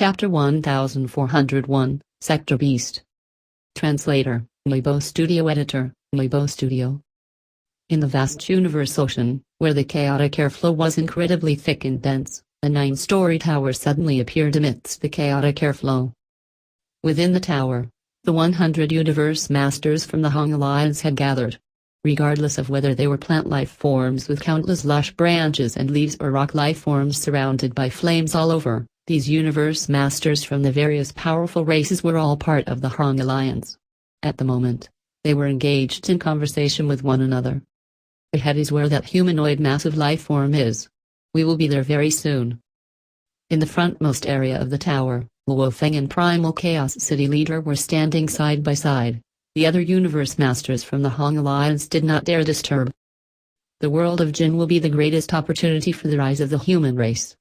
Chapter 1401, Sector Beast. Translator, Weibo Studio Editor, Weibo Studio. In the vast universe ocean, where the chaotic airflow was incredibly thick and dense, a 9-story tower suddenly appeared amidst the chaotic airflow. Within the tower, the 100 universe masters from the Hong Alliance had gathered. Regardless of whether they were plant life forms with countless lush branches and leaves or rock life forms surrounded by flames all over, these universe masters from the various powerful races were all part of the Hong Alliance. At the moment, they were engaged in conversation with one another. Ahead is where that humanoid massive life form is. We will be there very soon. In the frontmost area of the tower, Luo Feng and Primal Chaos City Leader were standing side by side. The other universe masters from the Hong Alliance did not dare disturb. The world of Jin will be the greatest opportunity for the rise of the human race.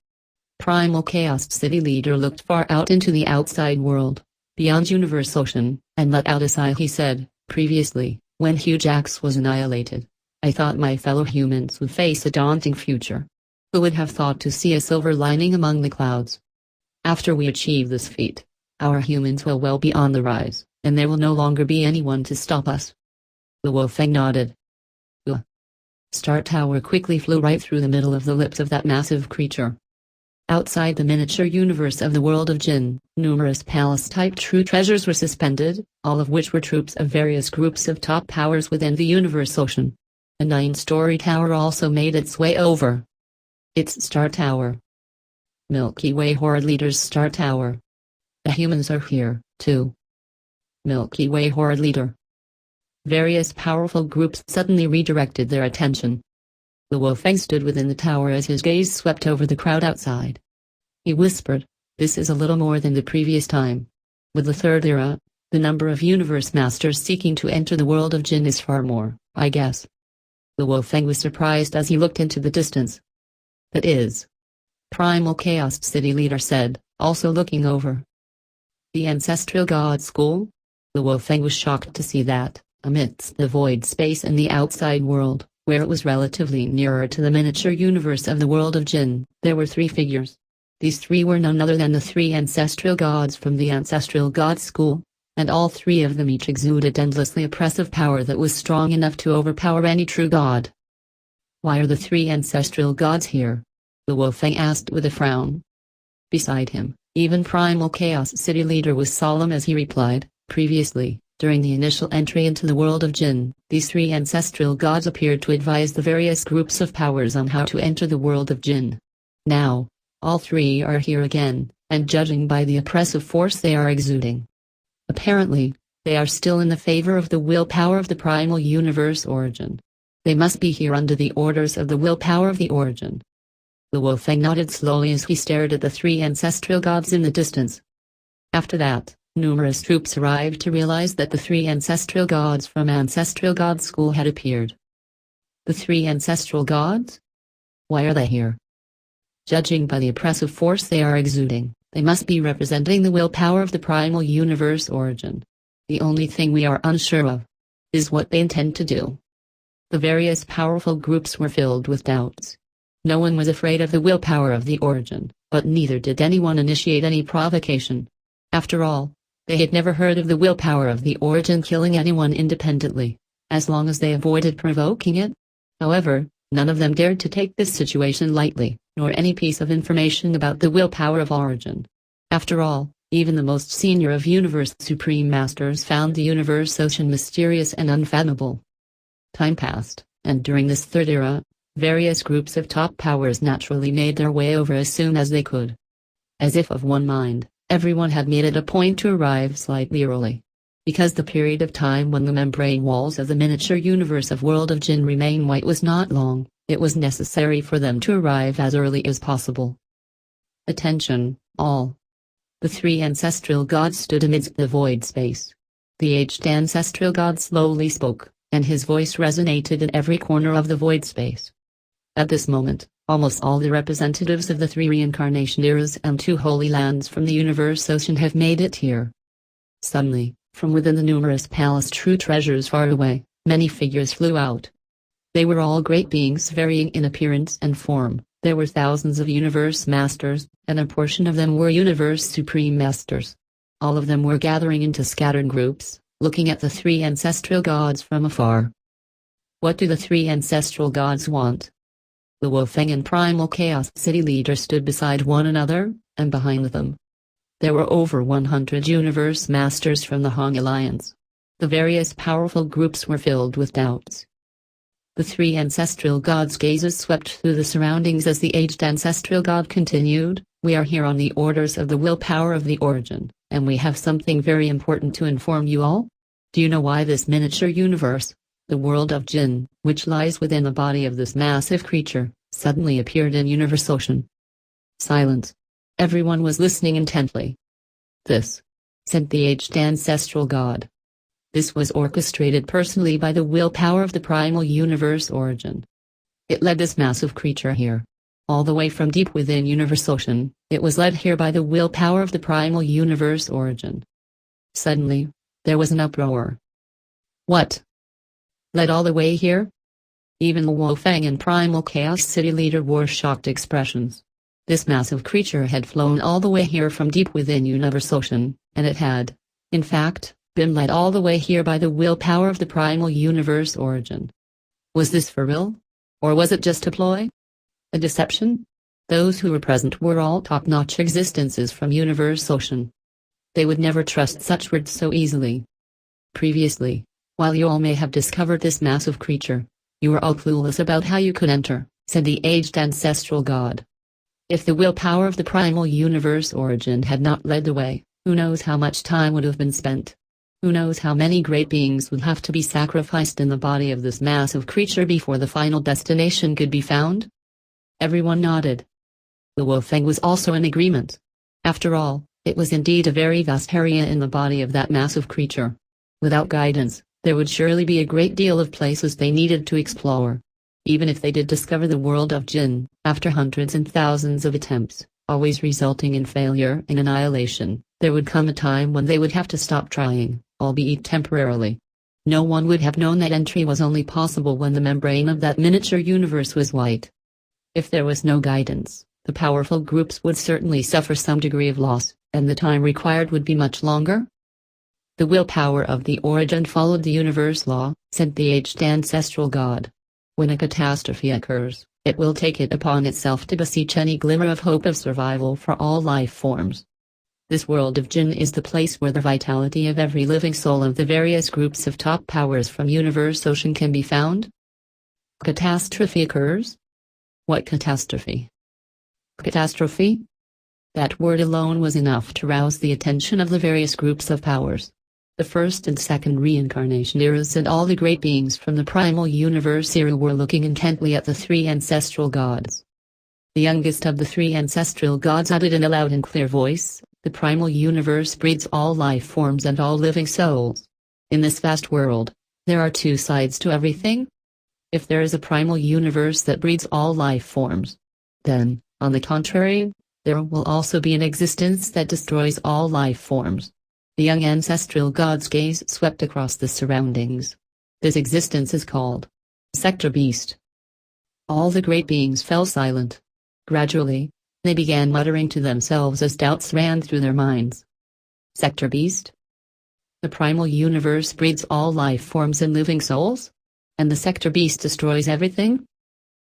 Primal Chaos City Leader looked far out into the outside world, beyond Universe Ocean, and let out a sigh. He said, "Previously, when Hujax was annihilated, I thought my fellow humans would face a daunting future. Who would have thought to see a silver lining among the clouds? After we achieve this feat, our humans will well be on the rise, and there will no longer be anyone to stop us." Luo Feng nodded. The Star Tower quickly flew right through the middle of the lips of that massive creature. Outside the miniature universe of the world of Jin, numerous palace-type true treasures were suspended, all of which were troops of various groups of top powers within the universe ocean. A 9-story tower also made its way over. It's Star Tower. Milky Way Horde Leader's Star Tower. The humans are here, too. Milky Way Horde Leader. Various powerful groups suddenly redirected their attention. Luo Feng stood within the tower as his gaze swept over the crowd outside. He whispered, "This is a little more than the previous time. With the third era, the number of universe masters seeking to enter the world of Jin is far more, I guess." Luo Feng was surprised as he looked into the distance. "That is," Primal Chaos City Leader said, also looking over. "The Ancestral God School?" Luo Feng was shocked to see that, amidst the void space in the outside world, where it was relatively nearer to the miniature universe of the world of Jin, there were 3 figures. These 3 were none other than the 3 ancestral gods from the Ancestral God School, and all 3 of them each exuded endlessly oppressive power that was strong enough to overpower any true god. "Why are the 3 ancestral gods here?" Luo Feng asked with a frown. Beside him, even Primal Chaos City Leader was solemn as he replied, "Previously, during the initial entry into the world of Jin, these 3 ancestral gods appeared to advise the various groups of powers on how to enter the world of Jin. Now, all 3 are here again, and judging by the oppressive force they are exuding, apparently, they are still in the favor of the willpower of the primal universe origin. They must be here under the orders of the willpower of the origin." Luo Feng nodded slowly as he stared at the 3 ancestral gods in the distance. After that, numerous troops arrived to realize that the 3 ancestral gods from Ancestral God School had appeared. The 3 ancestral gods? Why are they here? Judging by the oppressive force they are exuding, they must be representing the willpower of the primal universe origin. The only thing we are unsure of is what they intend to do. The various powerful groups were filled with doubts. No one was afraid of the willpower of the origin, but neither did anyone initiate any provocation. After all, they had never heard of the willpower of the origin killing anyone independently, as long as they avoided provoking it. However, none of them dared to take this situation lightly, nor any piece of information about the willpower of origin. After all, even the most senior of Universe Supreme Masters found the Universe Ocean mysterious and unfathomable. Time passed, and during this third era, various groups of top powers naturally made their way over as soon as they could. As if of one mind, everyone had made it a point to arrive slightly early. Because the period of time when the membrane walls of the miniature universe of World of Jin remain white was not long, it was necessary for them to arrive as early as possible. "Attention, all." The 3 ancestral gods stood amidst the void space. The aged ancestral god slowly spoke, and his voice resonated in every corner of the void space. At this moment, almost all the representatives of the 3 reincarnation eras and 2 holy lands from the universe ocean have made it here. Suddenly, from within the numerous palace true treasures far away, many figures flew out. They were all great beings varying in appearance and form, There were thousands of universe masters, and a portion of them were universe supreme masters. All of them were gathering into scattered groups, looking at the three ancestral gods from afar. What do the three ancestral gods want? The Wolfang and Primal Chaos City leaders stood beside one another, and behind them there were over 100 universe masters from the Hong Alliance. The various powerful groups were filled with doubts. The three ancestral gods' gazes swept through the surroundings as the aged ancestral god continued, "We are here on the orders of the willpower of the origin, and we have something very important to inform you all. Do you know why this miniature universe, the world of Jinn, which lies within the body of this massive creature, suddenly appeared in universe ocean?" Silence. Everyone was listening intently. "This," said the aged ancestral god. "This was orchestrated personally by the willpower of the primal universe origin. It led this massive creature here. All the way from deep within universe ocean, it was led here by the willpower of the primal universe origin." Suddenly, there was an uproar. "What? Led all the way here?" Even the Wolfang and Primal Chaos City leader wore shocked expressions. This massive creature had flown all the way here from deep within universe ocean, and it had, in fact, been led all the way here by the willpower of the primal universe origin. Was this for real? Or was it just a ploy? A deception? Those who were present were all top-notch existences from universe ocean. They would never trust such words so easily. Previously, while you all may have discovered this massive creature, you were all clueless about how you could enter, said the aged ancestral god. If the willpower of the primal universe origin had not led the way, who knows how much time would have been spent? Who knows how many great beings would have to be sacrificed in the body of this massive creature before the final destination could be found? Everyone nodded. The Wolfang was also in agreement. After all, it was indeed a very vast area in the body of that massive creature. Without guidance, there would surely be a great deal of places they needed to explore. Even if they did discover the world of Jinn, after hundreds and thousands of attempts, always resulting in failure and annihilation, there would come a time when they would have to stop trying, albeit temporarily. No one would have known that entry was only possible when the membrane of that miniature universe was white. If there was no guidance, the powerful groups would certainly suffer some degree of loss, and the time required would be much longer. The willpower of the origin followed the universe law, said the aged ancestral god. When a catastrophe occurs, it will take it upon itself to beseech any glimmer of hope of survival for all life forms. This world of Jinn is the place where the vitality of every living soul of the various groups of top powers from universe ocean can be found. Catastrophe occurs? What catastrophe? Catastrophe? That word alone was enough to rouse the attention of the various groups of powers. The first and second reincarnation eras and all the great beings from the primal universe era were looking intently at the three ancestral gods. The youngest of the three ancestral gods added in a loud and clear voice, "The primal universe breeds all life forms and all living souls. In this vast world, there are two sides to everything. If there is a primal universe that breeds all life forms, then, on the contrary, there will also be an existence that destroys all life forms." The young ancestral god's gaze swept across the surroundings. This existence is called Sector Beast. All the great beings fell silent. Gradually, they began muttering to themselves as doubts ran through their minds. Sector Beast? The primal universe breeds all life forms and living souls? And the Sector Beast destroys everything?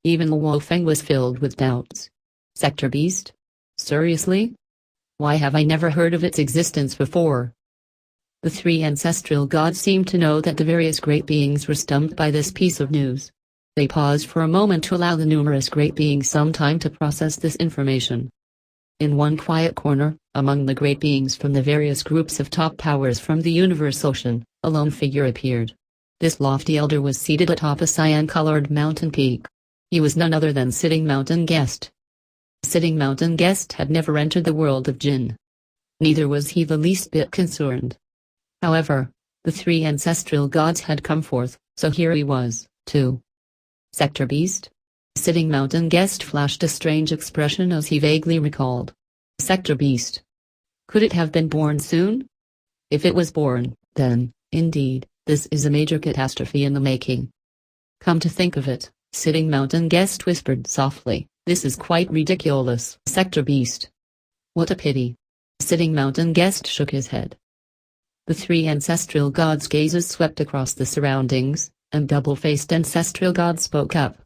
Even the Wolfang was filled with doubts. Sector Beast? Seriously? Why have I never heard of its existence before? The three ancestral gods seemed to know that the various great beings were stumped by this piece of news. They paused for a moment to allow the numerous great beings some time to process this information. In one quiet corner, among the great beings from the various groups of top powers from the universe ocean, a lone figure appeared. This lofty elder was seated atop a cyan-colored mountain peak. He was none other than Sitting Mountain Guest. Sitting Mountain Guest had never entered the world of Jinn. Neither was he the least bit concerned. However, the three ancestral gods had come forth, so here he was, too. Sector Beast? Sitting Mountain Guest flashed a strange expression as he vaguely recalled. Sector Beast. Could it have been born soon? If it was born, then, indeed, this is a major catastrophe in the making. Come to think of it, Sitting Mountain Guest whispered softly, This is quite ridiculous, Sector Beast. What a pity. Sitting Mountain Guest shook his head. The three ancestral gods' gazes swept across the surroundings, and double-faced ancestral god spoke up.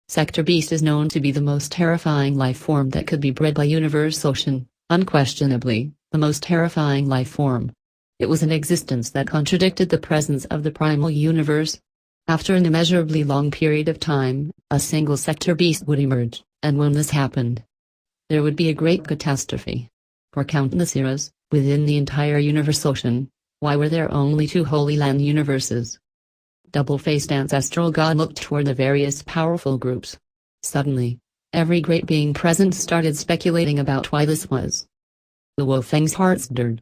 Sector Beast is known to be the most terrifying life form that could be bred by Universe Ocean, unquestionably, the most terrifying life form. It was an existence that contradicted the presence of the primal universe. After an immeasurably long period of time, a single Sector Beast would emerge, and when this happened, there would be a great catastrophe. For countless eras, within the entire Universe Ocean, why were there only two Holy Land universes? Double-faced ancestral god looked toward the various powerful groups. Suddenly, every great being present started speculating about why this was. The Wolfang's heart stirred.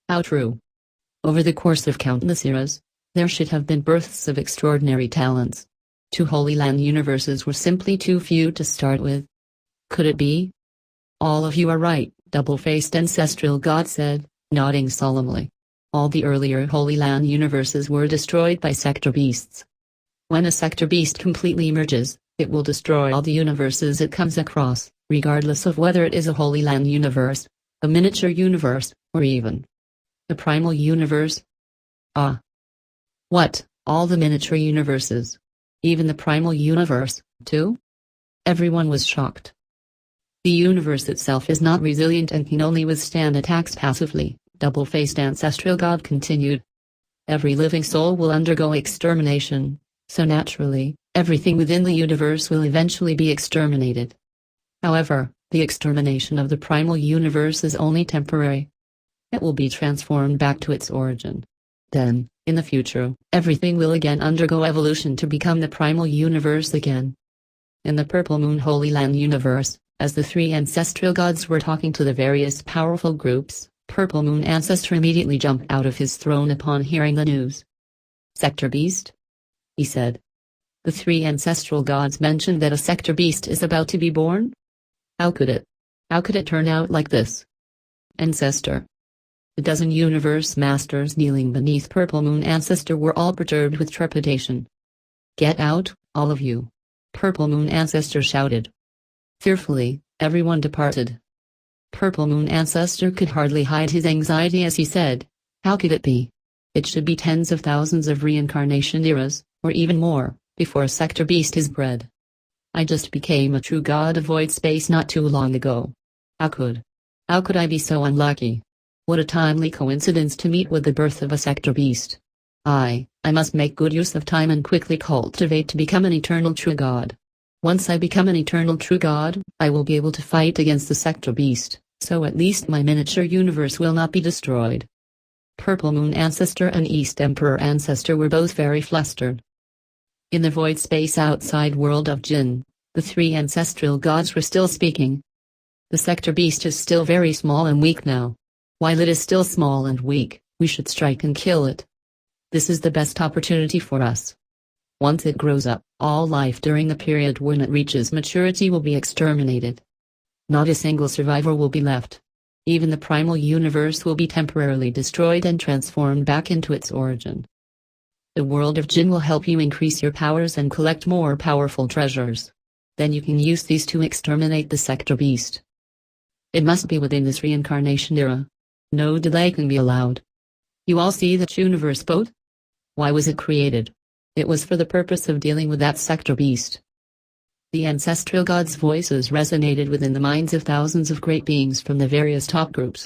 How true. Over the course of countless eras, there should have been births of extraordinary talents. Two Holy Land universes were simply too few to start with. Could it be? All of you are right, double-faced ancestral god said, nodding solemnly. All the earlier Holy Land universes were destroyed by Sector Beasts. When a Sector Beast completely emerges, it will destroy all the universes it comes across, regardless of whether it is a Holy Land universe, a miniature universe, or even the primal universe. Ah. What, all the miniature universes? Even the primal universe, too? Everyone was shocked. The universe itself is not resilient and can only withstand attacks passively, double-faced ancestral god continued. Every living soul will undergo extermination, so naturally, everything within the universe will eventually be exterminated. However, the extermination of the primal universe is only temporary. It will be transformed back to its origin. Then, in the future, everything will again undergo evolution to become the primal universe again. In the Purple Moon Holy Land universe, as the three ancestral gods were talking to the various powerful groups, Purple Moon Ancestor immediately jumped out of his throne upon hearing the news. Sector Beast? He said. The three ancestral gods mentioned that a Sector Beast is about to be born? How could it? How could it turn out like this? Ancestor. The dozen universe masters kneeling beneath Purple Moon Ancestor were all perturbed with trepidation. Get out, all of you. Purple Moon Ancestor shouted. Fearfully, everyone departed. Purple Moon Ancestor could hardly hide his anxiety as he said, how could it be? It should be tens of thousands of reincarnation eras, or even more, before a Sector Beast is bred. I just became a true god of void space not too long ago. How could I be so unlucky? What a timely coincidence to meet with the birth of a Sector Beast. I must make good use of time and quickly cultivate to become an eternal true god. Once I become an eternal true god, I will be able to fight against the Sector Beast, so at least my miniature universe will not be destroyed. Purple Moon Ancestor and East Emperor Ancestor were both very flustered. In the void space outside world of Jinn, the three ancestral gods were still speaking. The Sector Beast is still very small and weak now. While it is still small and weak, we should strike and kill it. This is the best opportunity for us. Once it grows up, all life during the period when it reaches maturity will be exterminated. Not a single survivor will be left. Even the primal universe will be temporarily destroyed and transformed back into its origin. The world of Jinn will help you increase your powers and collect more powerful treasures. Then you can use these to exterminate the Sector Beast. It must be within this reincarnation era. No delay can be allowed. You all see that universe boat? Why was it created? It was for the purpose of dealing with that Sector Beast. The ancestral gods' voices resonated within the minds of thousands of great beings from the various top groups.